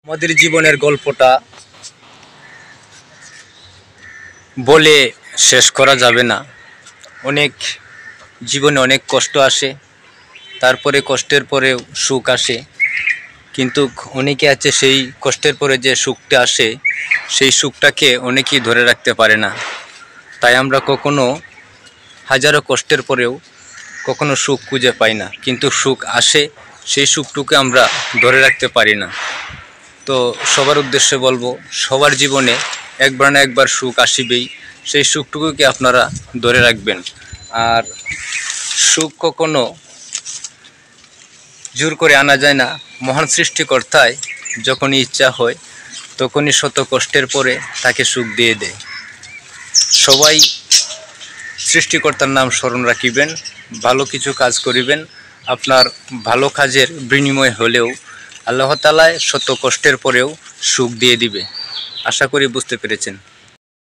আমাদের জীবনের গল্পটা বলে শেষ করা যাবে না। অনেক জীবনে অনেক কষ্ট আসে, তারপরে কষ্টের পরেও সুখ আসে। কিন্তু অনেকে আছে সেই কষ্টের পরে যে সুখটা আসে সেই সুখটাকে অনেকেই ধরে রাখতে পারে না। তাই আমরা কখনো হাজারো কষ্টের পরেও কখনো সুখ খুঁজে পাই না, কিন্তু সুখ আসে, সেই সুখটুকু আমরা ধরে রাখতে পারি না। তো সবার উদ্দেশ্যে বলবো, সবার জীবনে একবার না একবার সুখ আসিবেই, সেই সুখটুকুকে আপনারা ধরে রাখবেন। আর সুখ কখনো জোর করে আনা যায় না। মহান সৃষ্টিকর্তায় যখনই ইচ্ছা হয় তখনই শত কষ্টের পরে তাকে সুখ দিয়ে দেয়। সবাই সৃষ্টিকর্তার নাম স্মরণ রাখিবেন, ভালো কিছু কাজ করিবেন। আপনার ভালো কাজের বিনিময় হলেও আল্লাহ তাআলা শত কষ্টের পরেও সুখ দিয়ে দিবে। আশা করি বুঝতে পেরেছেন।